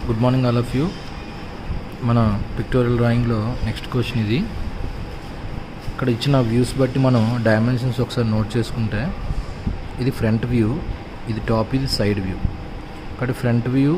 Good morning all of you. మన pictorial డ్రాయింగ్లో next question ఇది. ఇక్కడ ఇచ్చిన వ్యూస్ బట్టి మనం డైమెన్షన్స్ ఒకసారి నోట్ చేసుకుంటే ఇది ఫ్రంట్ వ్యూ, ఇది టాప్, ఇది సైడ్ వ్యూ. ఇక్కడ front view,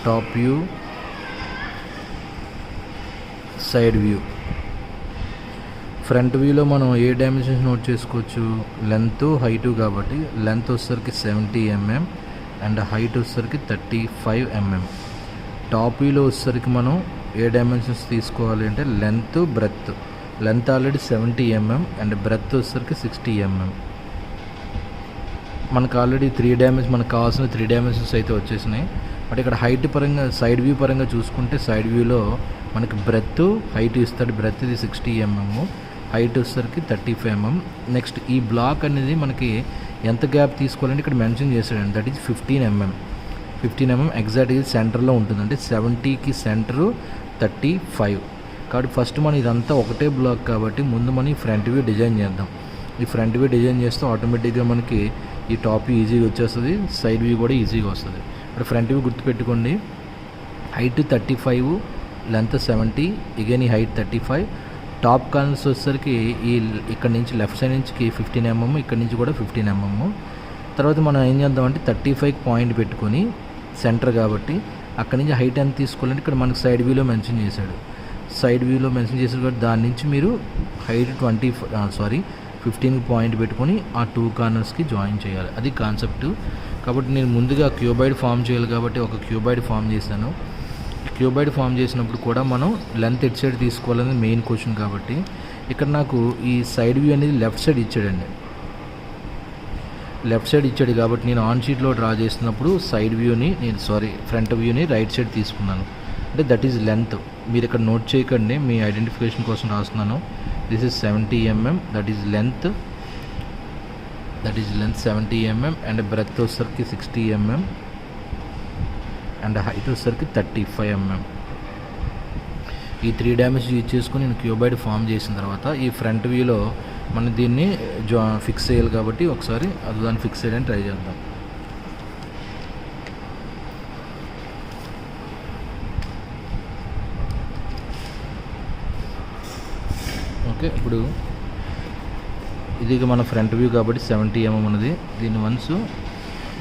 top view, side view. Front వ్యూలో మనం ఏ డైమెన్షన్స్ నోట్ చేసుకోవచ్చు? Length, height. కాబట్టి లెంత్ వచ్చేసరికి 70 mm అండ్ హైట్ వచ్చేసరికి 35 mm. టాప్ వ్యూలో వచ్చేసరికి మనం ఏ డైమెన్షన్స్ తీసుకోవాలి అంటే length, breadth. Length already 70 mm and breadth వచ్చేసరికి 60 mm. మనకు ఆల్రెడీ మనకు కావాల్సిన 3 డైమెన్షన్స్ అయితే వచ్చేసినాయి. బట్ ఇక్కడ హైట్ పరంగా, సైడ్ వ్యూ పరంగా చూసుకుంటే సైడ్ వ్యూలో మనకి బ్రెత్, హైట్ ఇస్తాడు. బ్రెత్ ఇది 60 mm, హైట్ వచ్చేసరికి 35 mm. నెక్స్ట్ ఈ బ్లాక్ అనేది మనకి ఎంత గ్యాప్ తీసుకోవాలంటే ఇక్కడ మెన్షన్ చేశాడండి. That is 15 mm. 15 mm ఎగ్జాక్ట్గా సెంటర్లో ఉంటుంది. అంటే 70కి సెంటరు 35. కాబట్టి ఫస్ట్ మనం ఇదంతా ఒకటే బ్లాక్ కాబట్టి ముందు మనం ఈ ఫ్రంట్ వ్యూ డిజైన్ చేద్దాం. ఈ ఫ్రంట్ వ్యూ డిజైన్ చేస్తే ఆటోమేటిక్గా మనకి ఈ టాప్ వ్యూ ఈజీగా వచ్చేస్తుంది, సైడ్ వ్యూ కూడా ఈజీగా వస్తుంది. ఇప్పుడు ఫ్రంట్ వ్యూ గుర్తుపెట్టుకోండి. హైట్ 35, లెంత్ 70, అగైన్ ఈ హైట్ 35. టాప్ కార్నర్స్ వచ్చేసరికి ఇక్కడ నుంచి లెఫ్ట్ సైడ్ నుంచి 15 mm, ఇక్కడ నుంచి కూడా 15 mm. తర్వాత మనం ఏం చేద్దామంటే 35 పాయింట్ పెట్టుకొని సెంటర్ కాబట్టి అక్కడ నుంచి హైట్ ఎంత తీసుకోవాలంటే ఇక్కడ మనకు సైడ్ వ్యూలో మెన్షన్ చేశాడు. సైడ్ వ్యూలో మెన్షన్ చేశాడు కాబట్టి దాని నుంచి మీరు హైట్ 15 పాయింట్ పెట్టుకొని ఆ 2 కార్నర్స్కి జాయిన్ చేయాలి. అది కాన్సెప్ట్. కాబట్టి నేను ముందుగా క్యూబాయిడ్ ఫామ్ చేయాలి కాబట్టి ఒక క్యూబాయిడ్ ఫామ్ చేశాను. క్యూబాయిడ్ ఫామ్ చేసినప్పుడు కూడా మనం లెంత్ ఎట్ సైడ్ తీసుకోవాలనేది మెయిన్ క్వశ్చన్. కాబట్టి ఇక్కడ నాకు ఈ సైడ్ వ్యూ అనేది లెఫ్ట్ సైడ్ ఇచ్చాడండి. లెఫ్ట్ సైడ్ ఇచ్చాడు కాబట్టి నేను ఆన్ షీట్లో డ్రా చేసినప్పుడు ఫ్రంట్ వ్యూని రైట్ సైడ్ తీసుకున్నాను. అంటే దట్ ఈజ్ లెంత్. మీరు ఇక్కడ నోట్ చేయకండి, మీ ఐడెంటిఫికేషన్ కోసం రాస్తున్నాను. This is 70 mm, that is length 70 mm and breadth వచ్చేసరికి 60 mm అండ్ హైట్ వచ్చేసరికి 35 mm. ఈ 3 డైమెన్షన్స్ యూజ్ చేసుకుని నేను క్యూబాయిడ్ ఫామ్ చేసిన తర్వాత ఈ ఫ్రంట్ వ్యూలో మనం దీన్ని ఫిక్స్ చేయాలి. కాబట్టి ఒకసారి అది దాన్ని ఫిక్స్ చేయడానికి ట్రై చేద్దాం. ఓకే, ఇప్పుడు ఇది మన ఫ్రంట్ వ్యూ కాబట్టి 70 mm ఉన్నది. దీన్ని వన్స్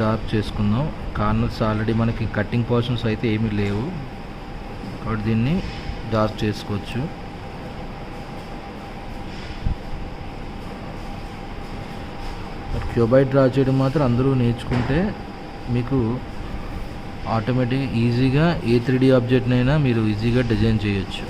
డార్క్ చేసుకుందాం. కార్నర్స్ ఆల్రెడీ మనకి కట్టింగ్ పోర్షన్స్ అయితే ఏమీ లేవు కాబట్టి దీన్ని డార్క్ చేసుకోవచ్చు. క్యూబాయిడ్ డ్రా చేయడం మాత్రం అందరూ నేర్చుకుంటే మీకు ఆటోమేటిక్గా ఈజీగా ఏ 3D ఆబ్జెక్ట్నైనా మీరు ఈజీగా డిజైన్ చేయొచ్చు.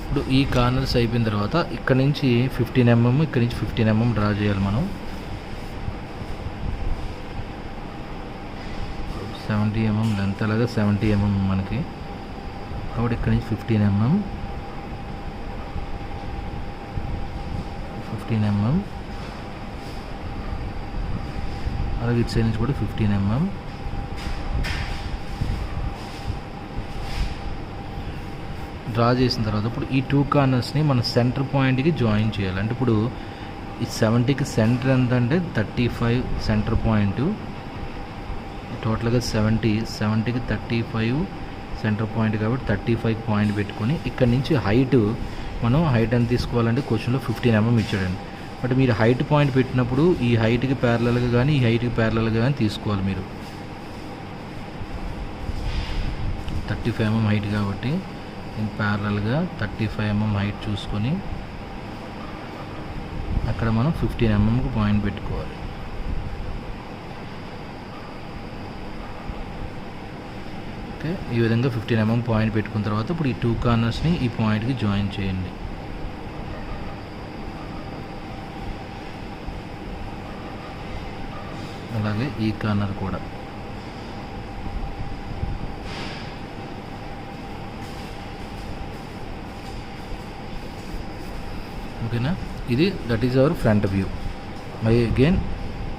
ఇప్పుడు ఈ కార్నర్స్ అయిపోయిన తర్వాత ఇక్కడ నుంచి 15 mm, ఇక్కడ నుంచి 15 mm డ్రా చేయాలి మనం. 70 mm లెంత్, అలాగే 70 mm మనకి. కాబట్టి ఇక్కడ నుంచి 15 mm, 15 mm, అలాగే ఇటు సైడ్ నుంచి కూడా 15 mm. డ్రా చేసిన తర్వాత ఇప్పుడు ఈ 2 కార్నర్స్ని మన సెంటర్ పాయింట్కి జాయిన్ చేయాలి. అంటే ఇప్పుడు ఈ 70కి సెంటర్ ఎంత అంటే 35 సెంటర్ పాయింట్. టోటల్గా 70కి 35 సెంటర్ పాయింట్ కాబట్టి 35 పాయింట్ పెట్టుకొని ఇక్కడ నుంచి హైట్ ఎంత తీసుకోవాలంటే క్వశ్చన్లో 15 mm ఇచ్చాడండి. బట్ మీరు హైట్ పాయింట్ పెట్టినప్పుడు ఈ హైట్కి ప్యారలల్గా కానీ ఈ హైట్కి ప్యారలల్గా కానీ తీసుకోవాలి. మీరు 35 mm హైట్ కాబట్టి ప్యారలల్గా 35 mm హైట్ చూసుకొని అక్కడ మనం 15 mmకి పాయింట్ పెట్టుకోవాలి. ఓకే, ఈ విధంగా 15 mm పాయింట్ పెట్టుకున్న తర్వాత ఇప్పుడు ఈ 2 కార్నర్స్ని ఈ పాయింట్కి జాయిన్ చేయండి. అలాగే ఈ కార్నర్ కూడా. ఓకేనా, ఇది that is our front view. My again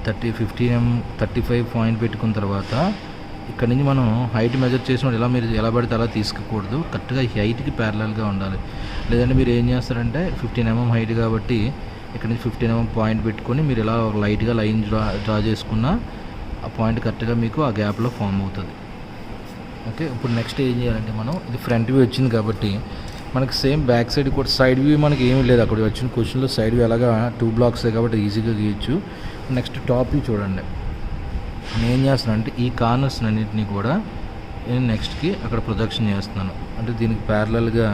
35 point పెట్టుకున్న తర్వాత ఇక్కడ నుంచి మనం హైట్ మెజర్ చేసినప్పుడు మీరు ఎలా పడితే అలా తీసుకోకూడదు. కరెక్ట్గా ఈ హైట్కి ప్యారలల్గా ఉండాలి. లేదంటే మీరు ఏం చేస్తారంటే 15 mm హైట్ కాబట్టి ఇక్కడ నుంచి 15 mm పాయింట్ పెట్టుకొని మీరు ఇలా లైట్గా లైన్ డ్రా చేసుకున్న ఆ పాయింట్ కరెక్ట్గా మీకు ఆ గ్యాప్లో ఫామ్ అవుతుంది. ఓకే, ఇప్పుడు నెక్స్ట్ ఏం చేయాలంటే మనం ఇది ఫ్రంట్ వ్యూ వచ్చింది కాబట్టి మనకి సేమ్ బ్యాక్ సైడ్ కూడా సైడ్ వ్యూ మనకి ఏమీ లేదు. అక్కడ వచ్చిన క్వశ్చన్లో సైడ్ వ్యూ అలాగా 2 blocks కాబట్టి ఈజీగా గీయచ్చు. నెక్స్ట్ టాప్ వ్యూ చూడండి. నేను ఏం చేస్తున్నాను అంటే ఈ కార్నర్స్ అన్నింటినీ కూడా నేను నెక్స్ట్కి అక్కడ ప్రొజెక్షన్ చేస్తున్నాను. అంటే దీనికి ప్యారలల్గా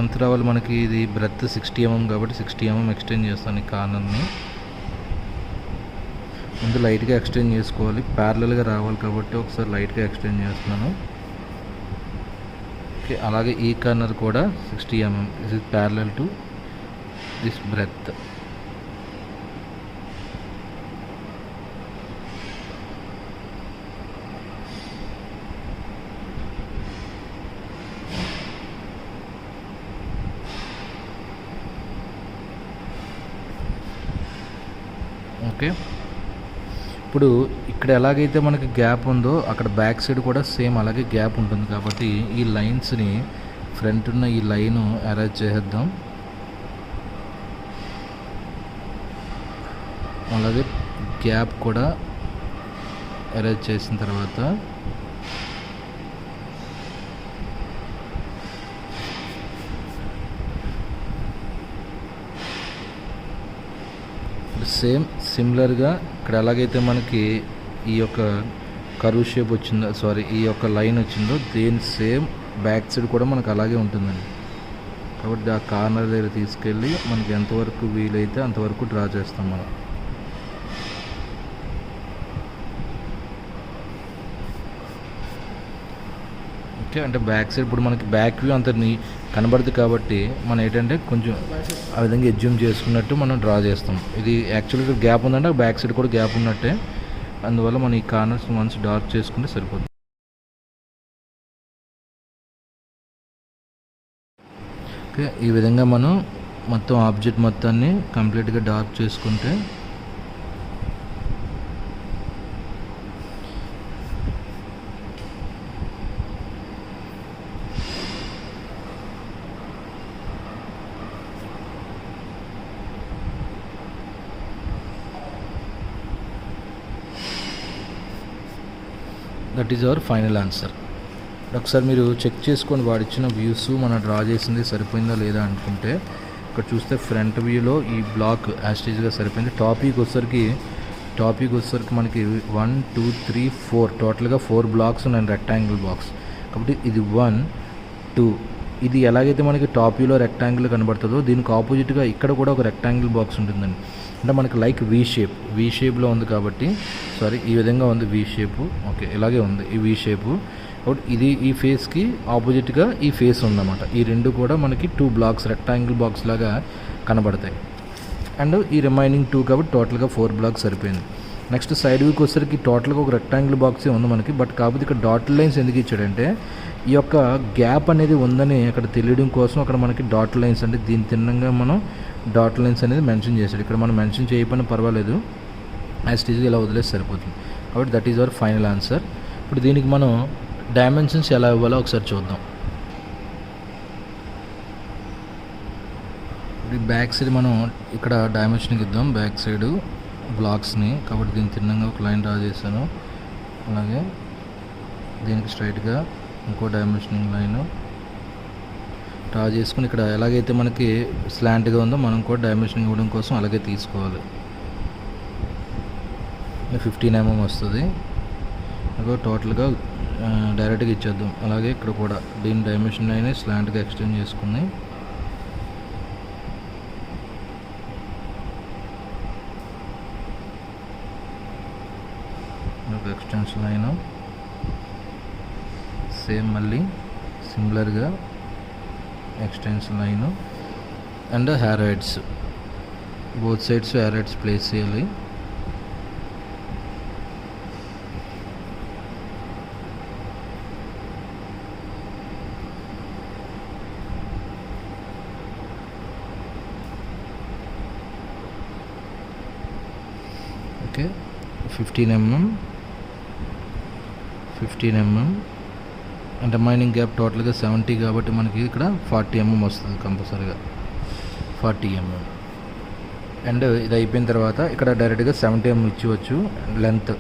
ఎంత రావాలి మనకి, ఇది బ్రెత్ 60 mm కాబట్టి 60 mm ఎక్స్టెండ్ చేస్తాను ఈ కార్నర్ని. ముందు లైట్గా ఎక్స్టెండ్ చేసుకోవాలి, ప్యారలల్గా రావాలి కాబట్టి ఒకసారి లైట్గా ఎక్స్టెండ్ చేస్తున్నాను. ఓకే, అలాగే ఈ కార్నర్ కూడా 60 mm, this is parallel to this breadth. Okay, ఇప్పుడు ఇక్కడ ఎలాగైతే మనకి గ్యాప్ ఉందో అక్కడ బ్యాక్ సైడ్ కూడా సేమ్ అలాగే గ్యాప్ ఉంటుంది కాబట్టి ఈ లైన్స్ని ఫ్రంట్ ఉన్న ఈ లైన్ అరేంజ్ చేసేద్దాం. అలాగే గ్యాప్ కూడా అరేంజ్ చేసిన తర్వాత సేమ్ సిమిలర్గా ఇక్కడ ఎలాగైతే మనకి ఈ యొక్క కర్వ్ షేప్ వచ్చిందో ఈ యొక్క లైన్ వచ్చిందో దేని సేమ్ బ్యాక్ సైడ్ కూడా మనకు అలాగే ఉంటుందండి. కాబట్టి ఆ కార్నర్ దగ్గర తీసుకెళ్ళి మనకి ఎంతవరకు వీలైతే అంతవరకు డ్రా చేస్తాం మనం. ఓకే, అంటే బ్యాక్ సైడ్ ఇప్పుడు మనకి బ్యాక్ వ్యూ అంత కనబడుతుంది కాబట్టి మనం ఏంటంటే కొంచెం ఆ విధంగా ఎడ్జ్యూమ్ చేసుకున్నట్టు మనం డ్రా చేస్తాం. ఇది యాక్చువల్గా గ్యాప్ ఉందంటే బ్యాక్ సైడ్ కూడా గ్యాప్ ఉన్నట్టే, అందువల్ల మనం ఈ కార్నర్స్ వన్స్ డార్క్ చేసుకుంటే సరిపోతుంది. ఓకే, ఈ విధంగా మనం మొత్తం ఆబ్జెక్ట్ మొత్తాన్ని కంప్లీట్గా డార్క్ చేసుకుంటే that is our final answer. ఒకసారి మీరు చెక్ చేసుకొని వాడిచ్చిన వ్యూస్ మనం డ్రా చేసింది సరిపోయిందా లేదా అనుకుంటే ఇక్కడ చూస్తే ఫ్రంట్ వ్యూలో ఈ బ్లాక్ యాస్టేజ్గా సరిపోయింది. టాపిక్ వచ్చేసరికి మనకి 1 2 3 4 టోటల్గా 4 blocks ఉన్నాయి, రెక్టాంగిల్ బాక్స్ కాబట్టి ఇది 1 2. ఇది ఎలాగైతే మనకి టాప్ వ్యూలో రెక్టాంగిల్ కనబడుతుందో దీనికి ఆపోజిట్గా ఇక్కడ కూడా ఒక రెక్టాంగిల్ బాక్స్ ఉంటుందండి. అంటే మనకి లైక్ వీ షేప్లో ఉంది కాబట్టి ఈ విధంగా ఉంది వీ షేపు. ఓకే, ఇలాగే ఉంది ఈ వీ షేపు. కాబట్టి ఇది ఈ ఫేస్కి ఆపోజిట్గా ఈ ఫేస్ ఉందన్నమాట. ఈ రెండు కూడా మనకి 2 blocks రెక్టాంగిల్ బాక్స్ లాగా కనబడతాయి. అండ్ ఈ రిమైనింగ్ 2 కాబట్టి టోటల్గా 4 blocks సరిపోయింది. నెక్స్ట్ సైడ్ వ్యూకి వచ్చేసరికి టోటల్గా ఒక రెక్టాంగిల్ బాక్సే ఉంది మనకి. బట్ కాకపోతే ఇక్కడ డాటెడ్ లైన్స్ ఎందుకు ఇచ్చాడంటే ఈ యొక్క గ్యాప్ అనేది ఉందని అక్కడ తెలియడం కోసం అక్కడ మనకి డాటెడ్ లైన్స్ అంటే దీని తిన్నంగా మనం డాట్ లైన్స్ అనేది మెన్షన్ చేశాడు. ఇక్కడ మనం మెన్షన్ చేయకపోయినా పర్వాలేదు, యాజ్ ఈజీగా ఇలా వదిలేసి సరిపోతుంది. కాబట్టి that is our final answer. ఇప్పుడు దీనికి మనం డైమెన్షన్స్ ఎలా ఇవ్వాలో ఒకసారి చూద్దాం. బ్యాక్ సైడ్ మనం ఇక్కడ డైమెన్షన్కి ఇద్దాం బ్యాక్ సైడ్ బ్లాక్స్ని. కాబట్టి దీన్ని తిన్నంగా ఒక లైన్ డ్రా చేశాను. అలాగే దీనికి స్ట్రైట్గా ఇంకో డైమెన్షనింగ్ లైన్ డ్రా చేసుకుని ఇక్కడ ఎలాగైతే మనకి స్లాంట్గా ఉందో మనం కూడా డైమెన్షనింగ్ ఇవ్వడం కోసం అలాగే తీసుకోవాలి. 15 mm వస్తుంది. అలాగే టోటల్గా డైరెక్ట్గా ఇచ్చేద్దాం. అలాగే ఇక్కడ కూడా దీని డైమెన్షన్ లైన్ స్లాంట్గా ఎక్స్టెండ్ చేసుకుని ఎక్స్టెన్షన్ లైన్ సేమ్ మళ్ళీ సిమిలర్గా extension line and hair heads both sides hair heads place చేయాలి. Okay, 15 mm 15 mm and remaining gap టోటల్గా 70 కాబట్టి మనకి ఇక్కడ 40 mm వస్తుంది కంపల్సరీగా 40 mm. అండ్ ఇది అయిపోయిన తర్వాత ఇక్కడ డైరెక్ట్గా 70 mm ఇచ్చివచ్చు లెంత్.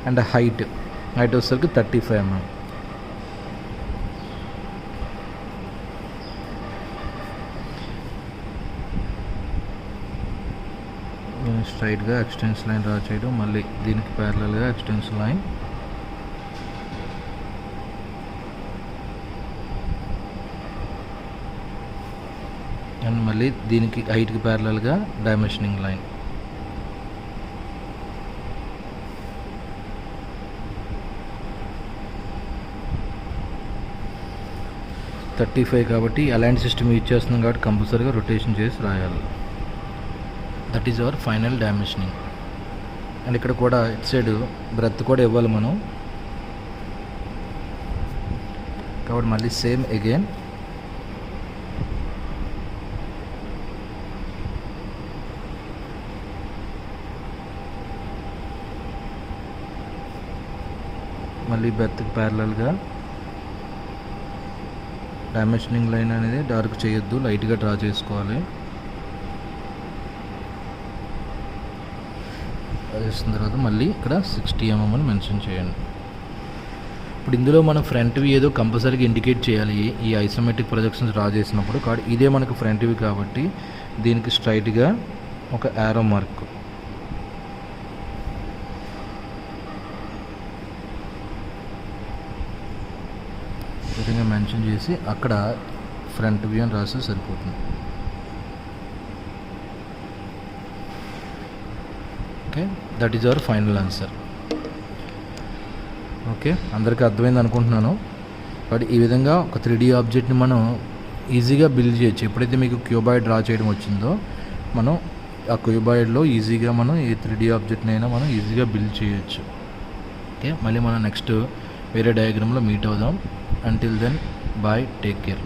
అండ్ హైట్ వచ్చేసరికి 35 mm. స్ట్రైట్గా ఎక్స్టెన్షన్ లైన్ డ్రా చేయడం, మళ్ళీ దీనికి ప్యారలల్గా ఎక్స్టెన్షన్ లైన్, అండ్ మళ్ళీ దీనికి హైట్కి ప్యారలల్గా డైమెన్షనింగ్ లైన్. .35 కాబట్టి అలైన్ సిస్టమ్ యూజ్ చేస్తున్నాం కాబట్టి కంపల్సరీగా రొటేషన్ చేసి రాయాలి. That is our final dimensioning. And ఇక్కడ కూడా ఇట్ సైడ్ బ్రెత్ కూడా ఇవ్వాలి మనం కాబట్టి మళ్ళీ సేమ్ అగైన్ మళ్ళీ బ్రెత్కి ప్యారలల్గా డైమెన్షనింగ్ లైన్ అనేది డార్క్ చేయొద్దు, లైట్గా డ్రా చేసుకోవాలి. అది వేసిన తర్వాత మళ్ళీ ఇక్కడ 60 mm అని మెన్షన్ చేయండి. ఇప్పుడు ఇందులో మనం ఫ్రంట్ వ్యూ ఏదో కంపల్సరీగా ఇండికేట్ చేయాలి ఈ ఐసోమెట్రిక్ ప్రొజెక్షన్స్ డ్రా చేసినప్పుడు. కాబట్టి ఇదే మనకు ఫ్రంట్ వ్యూ కాబట్టి దీనికి స్ట్రైట్గా ఒక యారో మార్క్ విధంగా మెన్షన్ చేసి అక్కడ ఫ్రంట్ వ్యూ అని రాస్తే సరిపోతుంది. Okay, that is our final answer. Okay, అందరికీ అర్థమైంది అనుకుంటున్నాను. బట్ ఈ విధంగా ఒక 3D ఆబ్జెక్ట్ని మనం ఈజీగా బిల్డ్ చేయొచ్చు. ఎప్పుడైతే మీకు క్యూబాయిడ్ డ్రా చేయడం వచ్చిందో మనం ఆ క్యూబాయిడ్లో ఈజీగా మనం ఏ 3D ఆబ్జెక్ట్ని అయినా మనం ఈజీగా బిల్డ్ చేయొచ్చు. ఓకే, మళ్ళీ మనం నెక్స్ట్ వేరే డయాగ్రామ్లో మీట్ అవుదాం. Until then, bye, take care.